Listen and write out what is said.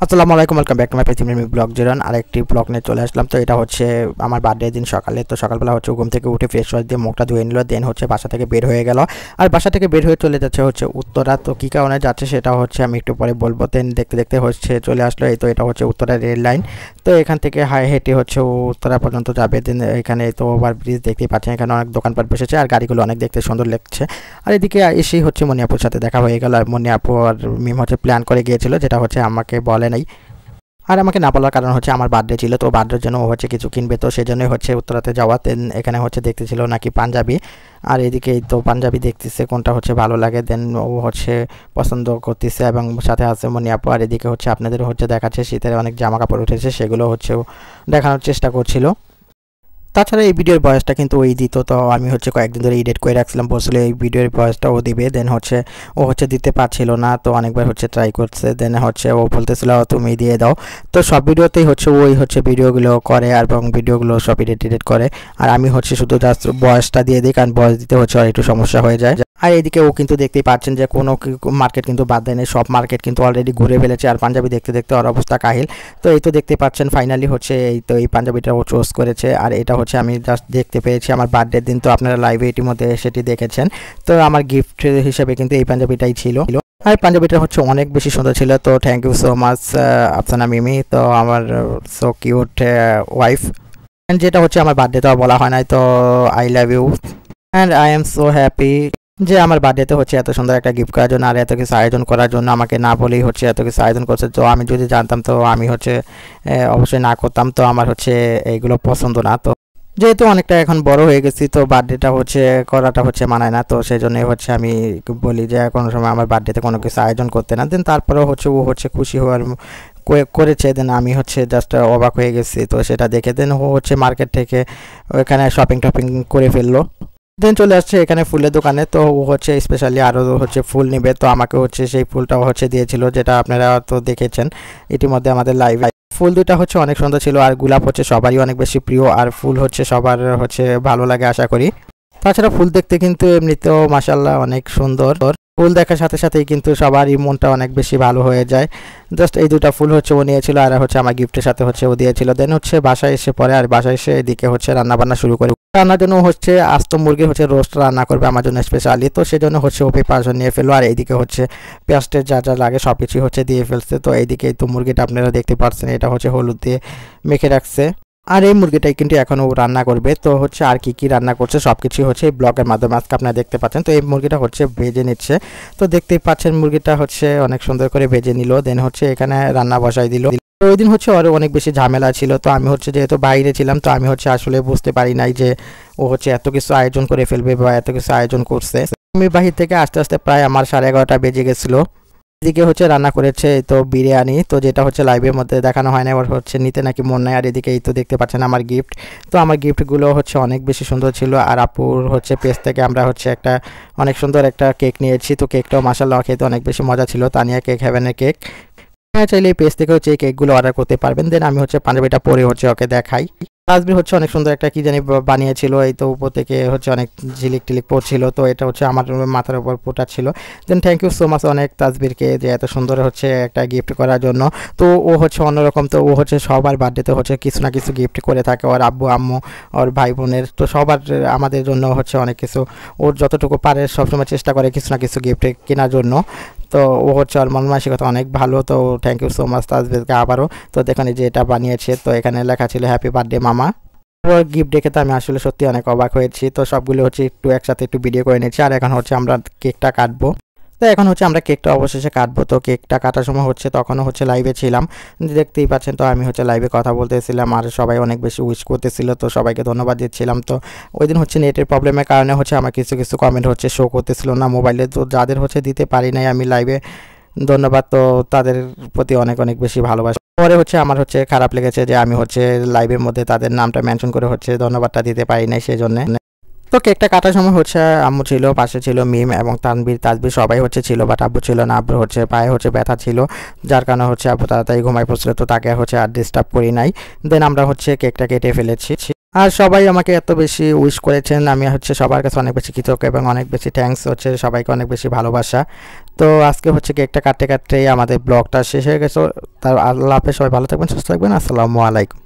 আসসালামু আলাইকুম, welcome back to my page blog জিরন। আরেকটি ব্লগ নিয়ে চলে আসলাম। তো এটা হচ্ছে আমার বার্থডে দিন সকালে। তো সকালবেলা হচ্ছে ঘুম থেকে উঠে ফ্রেশ ওয়াশ দিয়ে মুখটা ধুয়ে নিল, দেন হচ্ছে বাসা থেকে বের হয়ে গেল। আর বাসা থেকে বের হয়ে চলে যাচ্ছে হচ্ছে উত্তরা। তো কী কারণে যাচ্ছে সেটা হচ্ছে আমি একটু পরে বলবো। দেন দেখতে দেখতে হচ্ছে চলে আসলো। এই তো এটা হচ্ছে উত্তরা রেল লাইন। তো এখান থেকে হেঁটে হচ্ছে উত্তরা পর্যন্ত যাবে। দেন এখানে তো ওভার ব্রিজ দেখতেই পাচ্ছেন, এখানে অনেক দোকানপাট বসেছে আর গাড়িগুলো অনেক দেখতে সুন্দর লাগছে। আর এদিকে এসেই হচ্ছে মনিয়াপুর সাথে দেখা হয়ে গেল। আর মনিয়াপু আর মিম হচ্ছে প্ল্যান করে গিয়েছিল, যেটা হচ্ছে আমাকে বলে নাই। আর আমাকে না বলার কারণ হচ্ছে আমার বার্থডে ছিল, তো বার্থডের জন্য ও হচ্ছে কিছু কিনবে, তো সেই জন্যই হচ্ছে উত্তরাতে যাওয়া। দেন এখানে হচ্ছে দেখতেছিল নাকি পাঞ্জাবি, আর এদিকে তো পাঞ্জাবি দেখতেছে কোনটা হচ্ছে ভালো লাগে। দেন ও হচ্ছে পছন্দ করতেছে এবং সাথে আছে মনিয়াপু। আর এদিকে হচ্ছে আপনাদের হচ্ছে দেখাচ্ছে শীতের অনেক জামা কাপড় উঠেছে, সেগুলো হচ্ছে দেখানোর চেষ্টা করছিল। তাছাড়া এই ভিডিওর ভয়েসটা কিন্তু ওই দিত, তো আমি হচ্ছে কয়েকদিন ধরে এডিট করে রাখছিলাম, বলছিল এই ভিডিওর ভয়েসটা ও দিবে। দেন হচ্ছে ও হচ্ছে দিতে পারছিল না, তো অনেকবার হচ্ছে ট্রাই করছে। দেন হচ্ছে ও বলতেছিল তুমি দিয়ে দাও। তো সব ভিডিওতেই হচ্ছে ওই হচ্ছে ভিডিওগুলো করে এবং ভিডিওগুলো সব এডিট করে, আর আমি হচ্ছে শুধু জাস্ট ভয়েসটা দিয়ে দিই, কারণ ভয়েস দিতে হচ্ছে আর একটু সমস্যা হয়ে যায়। আর এদিকে ও কিন্তু দেখতেই পাচ্ছেন যে কোনো মার্কেট কিন্তু বাদ দেয় নেই, সব মার্কেট কিন্তু অলরেডি ঘুরে ফেলেছে। আর পাঞ্জাবি দেখতে দেখতে ওর অবস্থা কাহিল। তো এই তো দেখতে পাচ্ছেন ফাইনালি হচ্ছে এই তো এই পাঞ্জাবিটা ও চুজ করেছে। আর এটা হচ্ছে আমি জাস্ট দেখতে পেয়েছি আমার বার্থডের দিন, তো আপনারা লাইভে ইতিমধ্যে সেটি দেখেছেন। তো আমার গিফট হিসেবে কিন্তু এই পাঞ্জাবিটাই ছিল। আর পাঞ্জাবিটা হচ্ছে অনেক বেশি সুন্দর ছিল। তো thank you so much Afsana Mimi, তো আমার সো কিউট ওয়াইফ। যেটা হচ্ছে আমার বার্থডে তো বলা হয় নাই, তো I love you and I am so happy যে আমার বার্থডেতে হচ্ছে এত সুন্দর একটা গিফট করার জন্য আর এত কিছু আয়োজন করার জন্য। আমাকে না বলেই হচ্ছে এত কিছু আয়োজন করছে। তো আমি যদি জানতাম তো আমি হচ্ছে অবশ্যই না করতাম। তো আমার হচ্ছে এইগুলো পছন্দ না। তো যেহেতু অনেকটা এখন বড় হয়ে গেছি, তো বার্থডেটা হচ্ছে করাটা হচ্ছে মানায় না, তো সেই জন্যই হচ্ছে আমি বলি যে কোনো সময় আমার বার্থডেতে কোনো কিছু আয়োজন করতে না। দেন তারপরেও হচ্ছে ও হচ্ছে খুশি হওয়ার করেছে। দেন আমি হচ্ছে জাস্ট অবাক হয়ে গেছি তো সেটা দেখে। দেন ও হচ্ছে মার্কেট থেকে ওখানে শপিং টপিং করে ফেললো। দেন চলে আসছে এখানে ফুলের দোকানে। তো ও হচ্ছে স্পেশালি আরও হচ্ছে ফুল নেবে, তো আমাকে হচ্ছে সেই ফুলটাও হচ্ছে দিয়েছিল, যেটা আপনারা তো দেখেছেন ইতিমধ্যে আমাদের লাইভে। ফুল দুইটা হচ্ছে অনেক সুন্দর ছিল, আর গোলাপ হচ্ছে সবারই অনেক বেশি প্রিয়, আর ফুল হচ্ছে সবার হচ্ছে ভালো লাগে আশা করি। তাছাড়া ফুল দেখতে কিন্তু এমনিতেও মাশাআল্লাহ অনেক সুন্দর। ফুল দেখার সাথে সাথেই কিন্তু সবারই মনটা অনেক বেশি ভালো হয়ে যায়। জাস্ট এই দুটা ফুল হচ্ছে ও নিয়েছিল, আর হচ্ছে আমার গিফটের সাথে হচ্ছে ও দিয়েছিল। দেন হচ্ছে বাসায় এসে পরে, আর বাসায় এসে এদিকে হচ্ছে রান্না বান্না শুরু করে। রান্নার জন্য হচ্ছে আস্ত মুরগি হচ্ছে রোস্ট রান্না করবে আমার জন্য স্পেশালি, তো সেজন্য হচ্ছে ও প্রিপারেশন নিয়ে ফেললো। আর এইদিকে হচ্ছে পেঁয়াজটের যা যা লাগে সব কিছুই হচ্ছে দিয়ে ফেলছে। তো এইদিকে তো মুরগিটা আপনারা দেখতে পাচ্ছেন, এটা হচ্ছে হলুদ দিয়ে মেখে রাখছে। আর এই মুরগিটাই কিন্তু এখনও রান্না করবে। তো হচ্ছে আর কি কি রান্না করছে সব কিছুই হচ্ছে এই ব্লগের মাধ্যমে আজকে আপনারা দেখতে পাচ্ছেন। তো এই মুরগিটা হচ্ছে ভেজে নিচ্ছে, তো দেখতেই পাচ্ছেন মুরগিটা হচ্ছে অনেক সুন্দর করে ভেজে নিল। দেন হচ্ছে এখানে রান্না বসাই দিল। তো ওই দিন হচ্ছে আরও অনেক বেশি ঝামেলা ছিল, তো আমি হচ্ছে যেহেতু বাইরে ছিলাম, তো আমি হচ্ছে আসলে বুঝতে পারি নাই যে ও হচ্ছে এত কিছু আয়োজন করে ফেলবে বা এত কিছু আয়োজন করছে। আমি বাহির থেকে আস্তে আস্তে প্রায় আমার 11:30 বেজে গেছিলো। এদিকে হচ্ছে রান্না করেছে তো বিরিয়ানি, তো যেটা হচ্ছে লাইভের মধ্যে দেখানো হয় না, এবার হচ্ছে নিতে নাকি মন নাই। আর এদিকে এই তো দেখতে পাচ্ছেন আমার গিফট, তো আমার গিফটগুলো হচ্ছে অনেক বেশি সুন্দর ছিল। আর আপুর হচ্ছে পেজ থেকে আমরা হচ্ছে একটা অনেক সুন্দর একটা কেক নিয়েছি, তো কেকটাও মাশাআল্লাহ খেতে অনেক বেশি মজা ছিল। তানিয়া কেক হেভেনের কেক। চাইলে এই পেজ থেকে হচ্ছে এই কেকগুলো অর্ডার করতে পারবেন। দেন আমি হচ্ছে পাঞ্জাবিটা পরে হচ্ছে ওকে দেখাই। তাসবির হচ্ছে অনেক সুন্দর একটা কি জানি বানিয়েছিল, এই তো উপর থেকে হচ্ছে অনেক ঝিলিক টিলিক পড়ছিল, তো এটা হচ্ছে আমার মাথার উপর ছিল। দেন থ্যাংক ইউ সো মাচ অনেক তাসবিরকে যে এত সুন্দর হচ্ছে একটা গিফট করার জন্য। তো ও হচ্ছে অন্যরকম, তো ও হচ্ছে সবার বার্থডেতে হচ্ছে কিছু না কিছু গিফট করে থাকে, ওর আব্বু আম্মু ওর ভাই বোনের, তো সবার আমাদের জন্য হচ্ছে অনেক কিছু ওর যতটুকু পারে সবসময় চেষ্টা করে কিছু না কিছু গিফট কেনার জন্য। তো ও হচ্ছে ওর মন মানসিকতা অনেক ভালো। তো থ্যাংক ইউ সো মাচ তাসবিরকে আবারও। তো দেখুন এই যে এটা বানিয়েছে, তো এখানে লেখা ছিল হ্যাপি বার্থডে মামা। গিফট দেখে তো আমি আসলে সত্যি অনেক অবাক হয়েছি। তো সবগুলো হচ্ছে একটু একসাথে একটু ভিডিও করে নিচ্ছি। আর এখন হচ্ছে আমরা কেকটা কাটবো। তো এখন হচ্ছে আমরা কেকটা অবশেষে কাটবো। তো কেকটা কাটার সময় হচ্ছে তখনও হচ্ছে লাইভে ছিলাম, দেখতেই পাচ্ছেন। তো আমি হচ্ছে লাইভে কথা বলতেছিলাম আর সবাই অনেক বেশি উইশ করতেছিল, তো সবাইকে ধন্যবাদ দিচ্ছিলাম। তো ওই দিন হচ্ছে নেটের প্রবলেমের কারণে হচ্ছে আমার কিছু কিছু কমেন্ট হচ্ছে শো করতেছিল না মোবাইলে, তো যাদের হচ্ছে দিতে পারি নাই আমি লাইভে ধন্যবাদ, তো তাদের প্রতি অনেক অনেক বেশি ভালোবাসা। পরে হচ্ছে আমার হচ্ছে খারাপ লেগেছে যে আমি হচ্ছে লাইভের মধ্যে তাদের নামটা মেনশন করে হচ্ছে ধন্যবাদটা দিতে পারি নাই সেই জন্য। তো কেকটা কাটার সময় হচ্ছে আম্মু ছিল, পাশে ছিল মিম এবং তাসবির সবাই হচ্ছে ছিল, বাট আব্বু ছিল না। আব্বুর হচ্ছে পায়ে হচ্ছে ব্যথা ছিল, যার কারণে হচ্ছে আব্বু তাড়াতাড়ি ঘুমাই পড়ছিল, তো তাকে হচ্ছে আর ডিস্টার্ব করি নাই। দেন আমরা হচ্ছে কেকটা কেটে ফেলেছি। আর সবাই আমাকে এত বেশি উইশ করেছেন, আমি হচ্ছে সবার কাছে অনেক বেশি কৃতজ্ঞ এবং অনেক বেশি থ্যাঙ্কস হচ্ছে সবাইকে অনেক বেশি ভালোবাসা। তো আজকে হচ্ছে কেকটা কাটতে কাটতেই আমাদের ব্লগটা শেষ হয়ে গেছে। তার আল্লাহ হাফেজ, সবাই ভালো থাকবেন, সুস্থ থাকবেন, আসসালামু আলাইকুম।